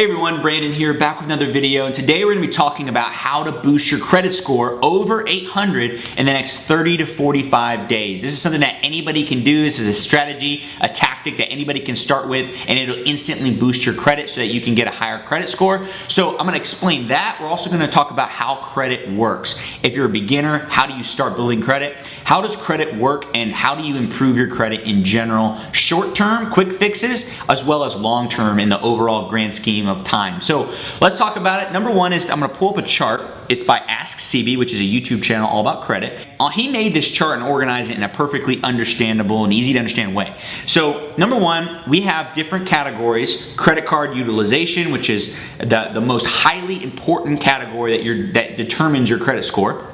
Hey everyone, Brandon here, back with another video, and today we're going to be talking about how to boost your credit score over 800 in the next 30 to 45 days. This is something that anybody can do. This is a strategy, a tactic that anybody can start with, and it'll instantly boost your credit so that you can get a higher credit score. So I'm going to explain that. We're also going to talk about how credit works. If you're a beginner, how do you start building credit? How does credit work, and how do you improve your credit in general? Short-term, quick fixes, as well as long-term in the overall grand scheme of time. So let's talk about it. Number one is I'm going to pull up a chart. It's by Ask CB, which is a YouTube channel all about credit. He made this chart and organized it in a perfectly understandable and easy to understand way. So number one, we have different categories. Credit card utilization, which is the most highly important category that determines your credit score.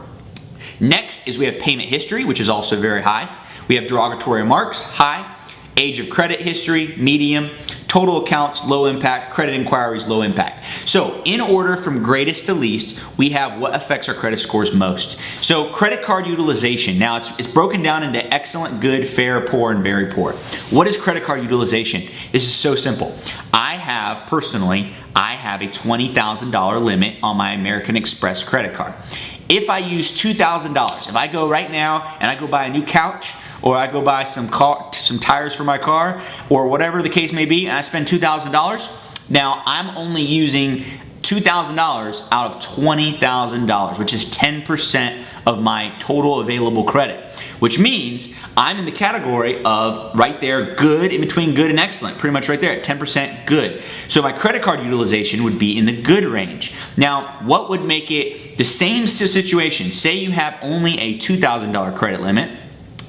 Next is we have payment history, which is also very high. We have derogatory remarks, high. Age of credit history, medium. Total accounts, low impact. Credit inquiries, low impact. So in order from greatest to least, we have what affects our credit scores most. So credit card utilization. Now it's broken down into excellent, good, fair, poor, and very poor. What is credit card utilization? This is so simple. I have a $20,000 limit on my American Express credit card. If I use $2,000, if I go right now and I go buy a new couch, or I go buy some tires for my car, or whatever the case may be, and I spend $2,000, now I'm only using $2,000 out of $20,000, which is 10% of my total available credit, which means I'm in the category of right there, good, in between good and excellent, pretty much right there at 10% good. So my credit card utilization would be in the good range. Now, what would make it the same situation? Say you have only a $2,000 credit limit,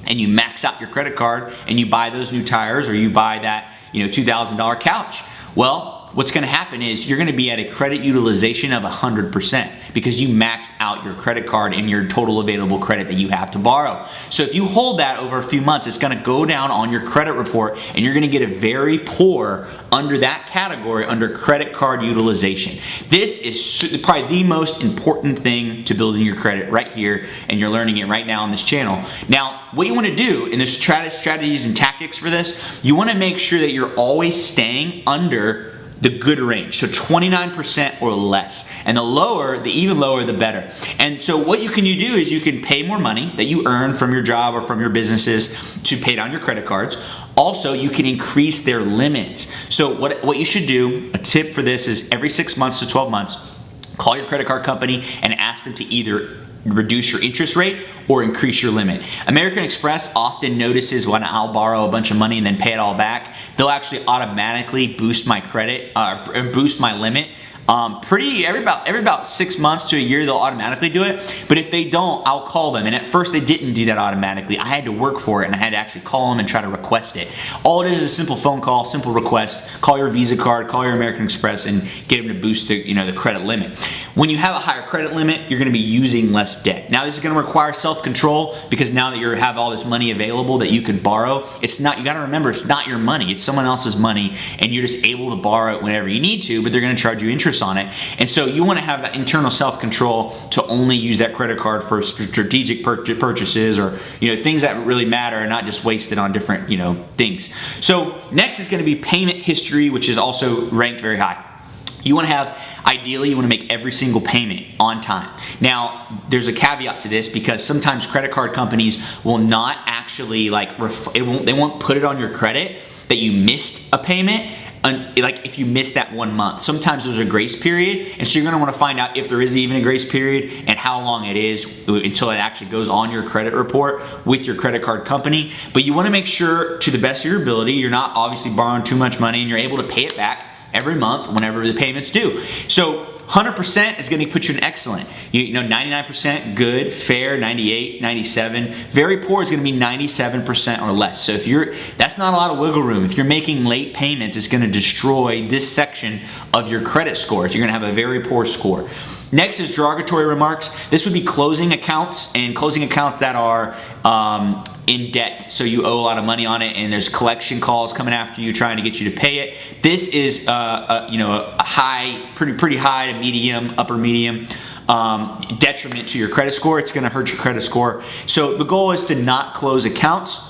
and you max out your credit card and you buy those new tires, or you buy that $2,000 couch. Well, what's going to happen is you're going to be at a credit utilization of 100% because you maxed out your credit card and your total available credit that you have to borrow. So if you hold that over a few months, it's going to go down on your credit report, and you're going to get a very poor under that category under credit card utilization. This is probably the most important thing to building your credit right here, and you're learning it right now on this channel. Now, what you want to do, and there's strategies and tactics for this, you want to make sure that you're always staying under the good range, so 29% or less. And the even lower, the better. And so what you can do is you can pay more money that you earn from your job or from your businesses to pay down your credit cards. Also, you can increase their limits. So what you should do, a tip for this is every 6 months to 12 months, call your credit card company and ask them to either reduce your interest rate or increase your limit. American Express often notices when I'll borrow a bunch of money and then pay it all back, they'll actually automatically boost my credit, boost my limit. Every about 6 months to a year, they'll automatically do it. But if they don't, I'll call them. And at first they didn't do that automatically. I had to work for it, and I had to actually call them and try to request it. All it is a simple phone call, simple request. Call your Visa card, call your American Express, and get them to boost the credit limit. When you have a higher credit limit, you're going to be using less debt. Now this is going to require self-control, because now that you have all this money available that you could borrow, you got to remember, it's not your money, it's someone else's money, and you're just able to borrow it whenever you need to, but they're going to charge you interest on it. And so you want to have that internal self-control to only use that credit card for strategic purchases, or things that really matter, and not just wasted on different things. So next is going to be payment history, which is also ranked very high. You want to have, ideally, you want to make every single payment on time. Now, there's a caveat to this, because sometimes credit card companies will not actually they won't put it on your credit that you missed a payment. Like if you missed that 1 month, sometimes there's a grace period, and so you're going to want to find out if there is even a grace period and how long it is until it actually goes on your credit report with your credit card company. But you want to make sure, to the best of your ability, you're not obviously borrowing too much money, and you're able to pay it back every month whenever the payments due. So 100% is going to put you in excellent. 99% good, fair, 98, 97. Very poor is going to be 97% or less. So that's not a lot of wiggle room. If you're making late payments, it's going to destroy this section of your credit scores. You're going to have a very poor score. Next is derogatory remarks. This would be closing accounts, and closing accounts that are in debt. So you owe a lot of money on it, and there's collection calls coming after you trying to get you to pay it. This is a high, pretty high to medium, upper medium detriment to your credit score. It's going to hurt your credit score. So the goal is to not close accounts.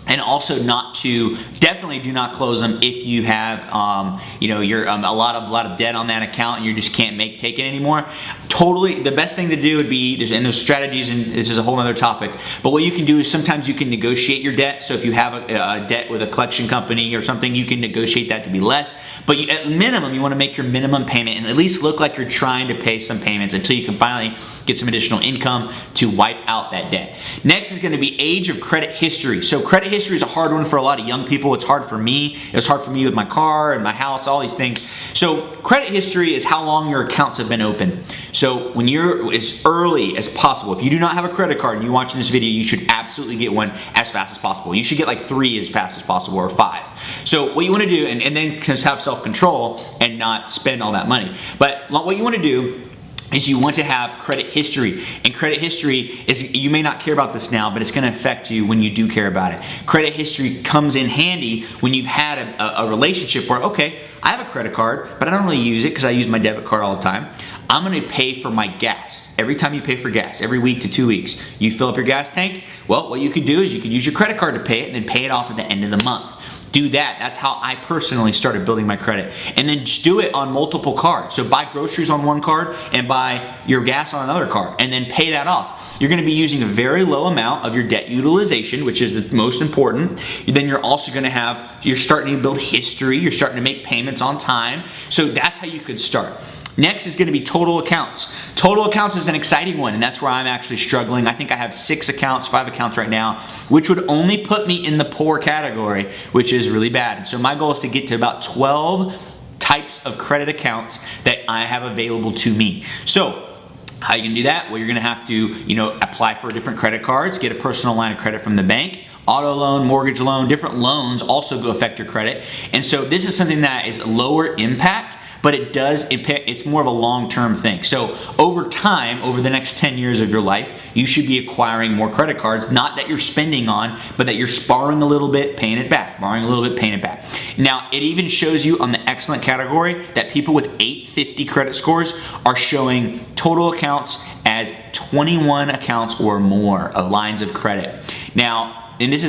And also definitely do not close them if you have, you're a lot of debt on that account and you just can't take it anymore. Totally, the best thing to do would be, there's strategies, and this is a whole other topic, but what you can do is sometimes you can negotiate your debt. So if you have a debt with a collection company or something, you can negotiate that to be less. But at minimum, you want to make your minimum payment and at least look like you're trying to pay some payments until you can finally get some additional income to wipe out that debt. Next is going to be age of credit history. So credit history is a hard one for a lot of young people. It's hard for me. It was hard for me with my car and my house, all these things. So credit history is how long your accounts have been open. So when you're as early as possible, if you do not have a credit card and you're watching this video, you should absolutely get one as fast as possible. You should get like 3 as fast as possible, or 5. So what you want to do, and then just have self-control and not spend all that money. But what you want to do is you want to have credit history. And credit history is, you may not care about this now, but it's going to affect you when you do care about it. Credit history comes in handy when you've had a relationship where, okay, I have a credit card, but I don't really use it because I use my debit card all the time. I'm going to pay for my gas. Every time you pay for gas, every week to 2 weeks, you fill up your gas tank. Well, what you could do is you could use your credit card to pay it and then pay it off at the end of the month. Do that. That's how I personally started building my credit. And then just do it on multiple cards. So buy groceries on one card and buy your gas on another card, and then pay that off. You're going to be using a very low amount of your debt utilization, which is the most important. Then you're also going to you're starting to build history. You're starting to make payments on time. So that's how you could start. Next is going to be total accounts. Total accounts is an exciting one, and that's where I'm actually struggling. I think I have 6 accounts, 5 accounts right now, which would only put me in the poor category, which is really bad. So my goal is to get to about 12 types of credit accounts that I have available to me. So how you can do that? Well, you're going to have to, apply for different credit cards, get a personal line of credit from the bank. Auto loan, mortgage loan, different loans also go affect your credit. And so this is something that is lower impact, but it's more of a long-term thing. So over time, over the next 10 years of your life, you should be acquiring more credit cards, not that you're spending on, but that you're borrowing a little bit, paying it back, borrowing a little bit, paying it back. Now, it even shows you on the excellent category that people with 850 credit scores are showing total accounts as 21 accounts or more of lines of credit. Now, and this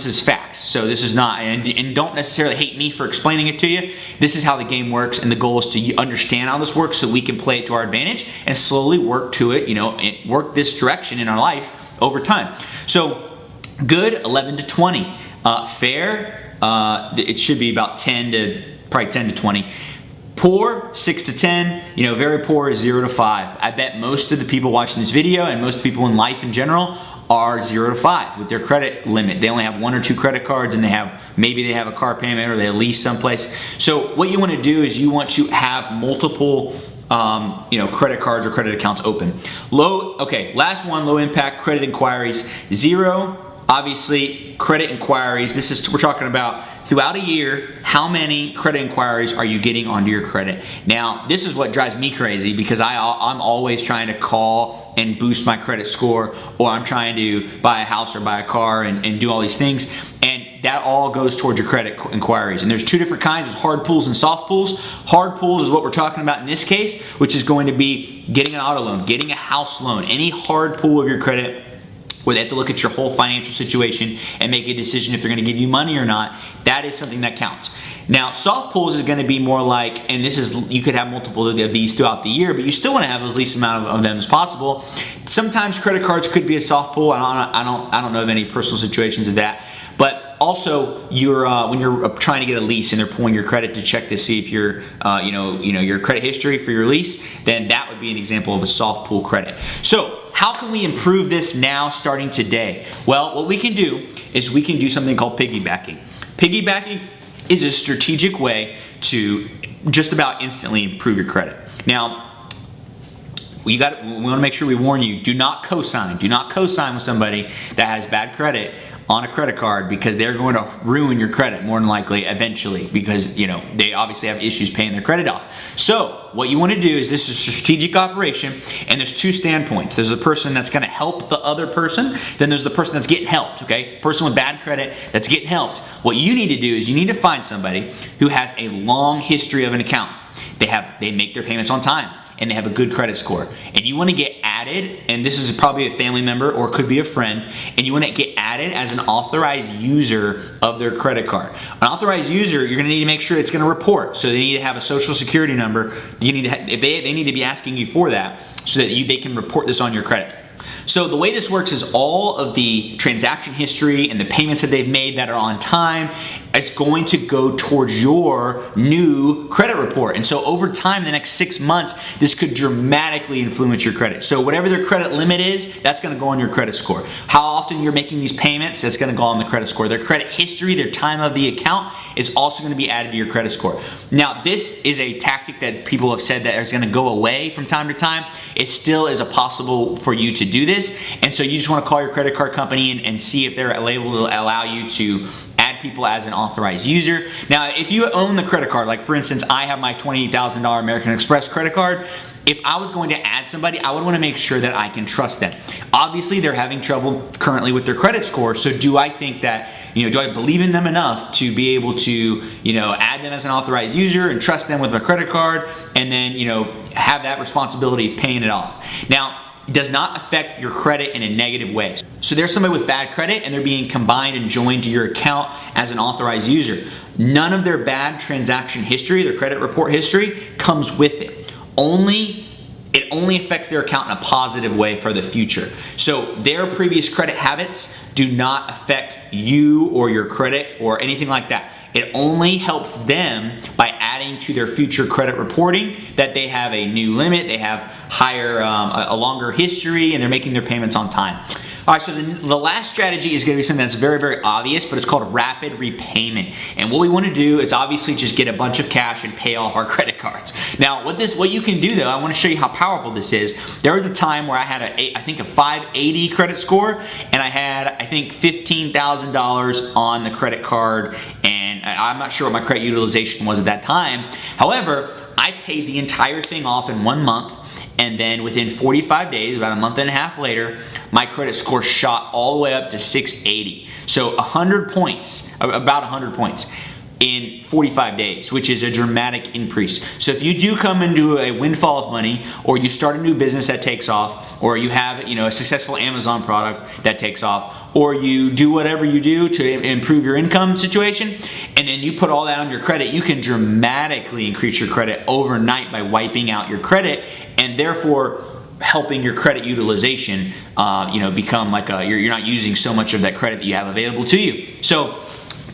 is facts, so this is not, and don't necessarily hate me for explaining it to you. This is how the game works, and the goal is to understand how this works so we can play it to our advantage and slowly work to it, work this direction in our life over time. So good, 11 to 20. Fair, it should be about 10 to 20. Poor, 6 to 10. Very poor is 0 to 5. I bet most of the people watching this video and most people in life in general are 0 to 5 with their credit limit. They only have 1 or 2 credit cards, and maybe they have a car payment or they lease someplace. So what you want to do is you want to have multiple credit cards or credit accounts open. Last one, low impact credit inquiries. 0, obviously, credit inquiries. We're talking about throughout a year, how many credit inquiries are you getting onto your credit? Now, this is what drives me crazy because I'm always trying to call and boost my credit score, or I'm trying to buy a house or buy a car and do all these things. And that all goes towards your credit inquiries. And there's 2 different kinds. There's hard pulls and soft pulls. Hard pulls is what we're talking about in this case, which is going to be getting an auto loan, getting a house loan, any hard pull of your credit where they have to look at your whole financial situation and make a decision if they're going to give you money or not. That is something that counts. Now, soft pulls is going to be more like, and you could have multiple of these throughout the year, but you still want to have as least amount of them as possible. Sometimes credit cards could be a soft pull. I don't know of any personal situations of that. But also, when you're trying to get a lease and they're pulling your credit to check to see if your credit history for your lease, then that would be an example of a soft pull credit. So, how can we improve this now, starting today? Well, what we can do is we can do something called piggybacking. Piggybacking is a strategic way to just about instantly improve your credit. Now, we want to make sure we warn you: do not co-sign. Do not co-sign with somebody that has bad credit on a credit card, because they're going to ruin your credit more than likely eventually, because they obviously have issues paying their credit off. So what you want to do is, this is a strategic operation, and there's 2 standpoints. There's the person that's going to help the other person, then there's the person that's getting helped. Okay, person with bad credit that's getting helped. What you need to do is you need to find somebody who has a long history of an account. They make their payments on time, and they have a good credit score, and you want to get as added, and this is probably a family member or could be a friend, and you want to get added as an authorized user of their credit card. An authorized user, you're going to need to make sure it's going to report. So they need to have a social security number. You need to if they need to be asking you for that so that they can report this on your credit. So the way this works is all of the transaction history and the payments that they've made that are on time is going to go towards your new credit report. And so over time, the next 6 months, this could dramatically influence your credit. So whatever their credit limit is, that's gonna go on your credit score. How often you're making these payments, that's gonna go on the credit score. Their credit history, their time of the account is also gonna be added to your credit score. Now, this is a tactic that people have said that is gonna go away from time to time. It still is possible for you to do this. And so you just wanna call your credit card company and see if they're able to allow you to add people as an authorized user. Now, if you own the credit card, like for instance, I have my $28,000 American Express credit card. If I was going to add somebody, I would want to make sure that I can trust them. Obviously, they're having trouble currently with their credit score. So do I think that, do I believe in them enough to be able to, add them as an authorized user and trust them with my credit card and then, have that responsibility of paying it off. Now, it does not affect your credit in a negative way. So there's somebody with bad credit and they're being combined and joined to your account as an authorized user. None of their bad transaction history, their credit report history, comes with it. It only affects their account in a positive way for the future. So their previous credit habits do not affect you or your credit or anything like that. It only helps them by adding to their future credit reporting that they have a new limit, they have a longer history, and they're making their payments on time. All right, so the last strategy is going to be something that's very, very obvious, but it's called rapid repayment. And what we want to do is obviously just get a bunch of cash and pay off our credit cards. Now, what you can do though, I want to show you how powerful this is. There was a time where I had I think a 580 credit score, and I had, I think, $15,000 on the credit card, and I'm not sure what my credit utilization was at that time. However, I paid the entire thing off in 1 month, and then within 45 days, about a month and a half later, my credit score shot all the way up to 680. So 100 points, about 100 points in 45 days, which is a dramatic increase. So if you do come into a windfall of money, or you start a new business that takes off, or you have a successful Amazon product that takes off, or you do whatever you do to improve your income situation, and then you put all that on your credit, you can dramatically increase your credit overnight by wiping out your credit, and therefore helping your credit utilization become like you're not using so much of that credit that you have available to you. So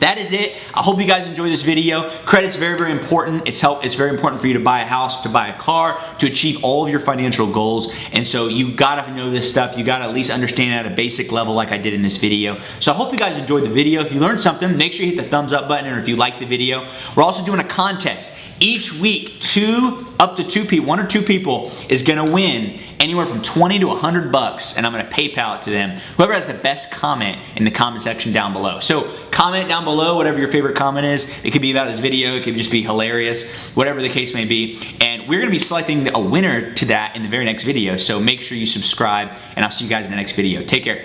that is it. I hope you guys enjoyed this video. Credit's very, very important. It's very important for you to buy a house, to buy a car, to achieve all of your financial goals. And so you gotta know this stuff. You gotta at least understand it at a basic level like I did in this video. So I hope you guys enjoyed the video. If you learned something, make sure you hit the thumbs up button, or if you like the video. We're also doing a contest. Each week, up to two people, 1 or 2 people is gonna win anywhere from 20 to 100 bucks, and I'm gonna PayPal it to them. Whoever has the best comment in the comment section down below. So comment down below whatever your favorite comment is. It could be about this video, it could just be hilarious, whatever the case may be. And we're gonna be selecting a winner to that in the very next video. So make sure you subscribe, and I'll see you guys in the next video. Take care.